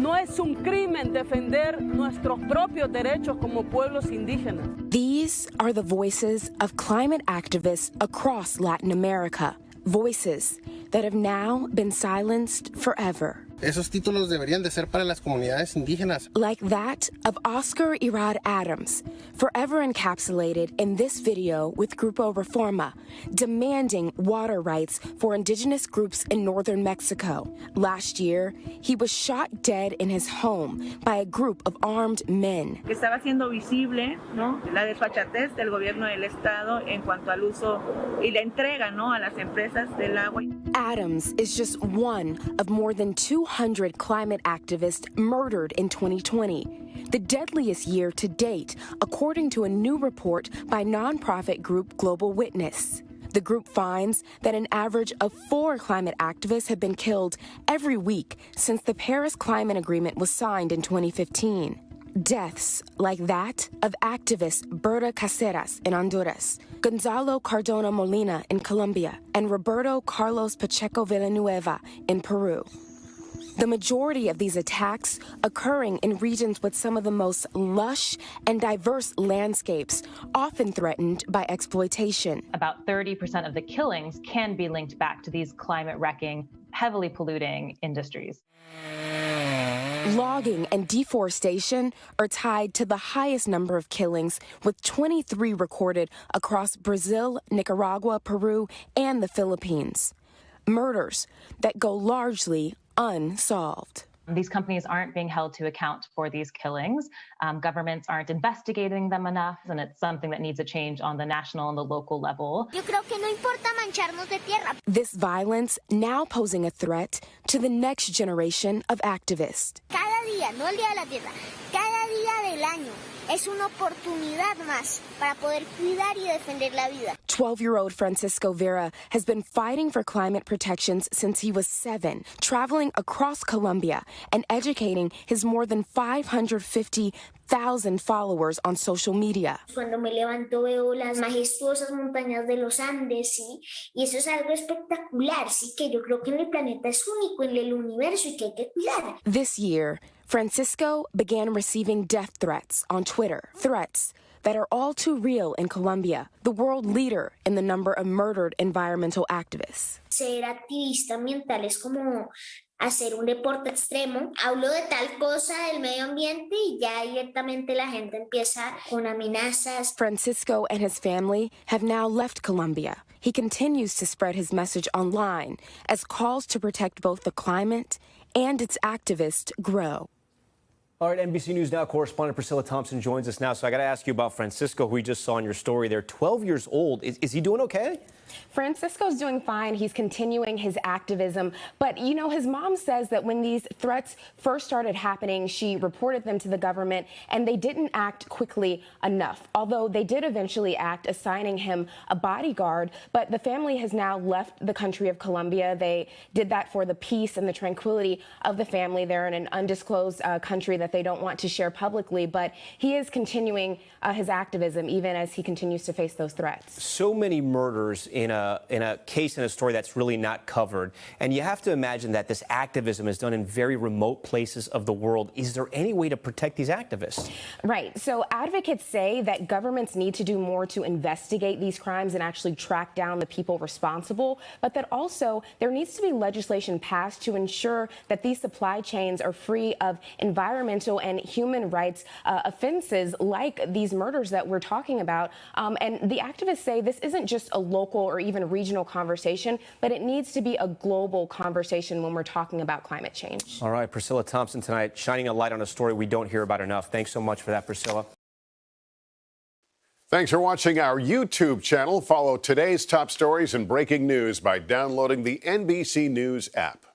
No es un crimen defender nuestros propios derechos como pueblos indígenas. These are the voices of climate activists across Latin America. Voices that have now been silenced forever. Esos títulos deberían de ser para las comunidades indígenas. Like that of Oscar Irad Adams, forever encapsulated in this video with Grupo Reforma, demanding water rights for indigenous groups in northern Mexico. Last year, he was shot dead in his home by a group of armed men. Estaba siendo visible, ¿no?, la desfachatez del gobierno del estado en cuanto al uso y la entrega, ¿no?, a las empresas del agua. Adams is just one of more than 200 climate activists murdered in 2020, the deadliest year to date, according to a new report by nonprofit group Global Witness. The group finds that an average of 4 climate activists have been killed every week since the Paris Climate Agreement was signed in 2015. Deaths like that of activist Berta Caceres in Honduras, Gonzalo Cardona Molina in Colombia, and Roberto Carlos Pacheco Villanueva in Peru. The majority of these attacks occurring in regions with some of the most lush and diverse landscapes, often threatened by exploitation. About 30% of the killings can be linked back to these climate-wrecking, heavily polluting industries. Logging and deforestation are tied to the highest number of killings, with 23 recorded across Brazil, Nicaragua, Peru, and the Philippines. Murders that go largely unsolved. These companies aren't being held to account for these killings. Governments aren't investigating them enough, and it's something that needs a change on the national and the local level. Yo creo que no importa mancharnos de tierra. This violence now posing a threat to the next generation of activists. Cada día, no el día de la tierra, cada día del año es una oportunidad más para poder cuidar y defender la vida. 12-year-old Francisco Vera has been fighting for climate protections since he was 7, traveling across Colombia and educating his more than 550,000 followers on social media. Cuando me levanto veo las majestuosas montañas de los Andes, ¿sí? Y eso es algo espectacular, sí, que yo creo que en el planeta es único en el universo y que hay que cuidar. This year, Francisco began receiving death threats on Twitter, threats that are all too real in Colombia, the world leader in the number of murdered environmental activists. Ser activista ambiental es como hacer un deporte extremo. Hablo de tal cosa del medio ambiente y ya directamente la gente empieza con amenazas. Francisco and his family have now left Colombia. He continues to spread his message online as calls to protect both the climate and its activists grow. All right, NBC News Now correspondent Priscilla Thompson joins us now. So I got to ask you about Francisco, who we just saw in your story there. 12 years old. Is he doing okay? Francisco's doing fine. He's continuing his activism. But, you know, his mom says that when these threats first started happening, she reported them to the government, and they didn't act quickly enough. Although they did eventually act, assigning him a bodyguard. But the family has now left the country of Colombia. They did that for the peace and the tranquility of the family. They're in an undisclosed country that they don't want to share publicly. But he is continuing his activism, even as he continues to face those threats. So many murders in a case, in a story that's really not covered. And you have to imagine that this activism is done in very remote places of the world. Is there any way to protect these activists? Right. So advocates say that governments need to do more to investigate these crimes and actually track down the people responsible, but that also there needs to be legislation passed to ensure that these supply chains are free of environmental and human rights offenses like these murders that we're talking about. And the activists say this isn't just a local or even regional conversation, but it needs to be a global conversation when we're talking about climate change. All right, Priscilla Thompson tonight, shining a light on a story we don't hear about enough. Thanks so much for that, Priscilla. Thanks for watching our YouTube channel. Follow today's top stories and breaking news by downloading the NBC News app.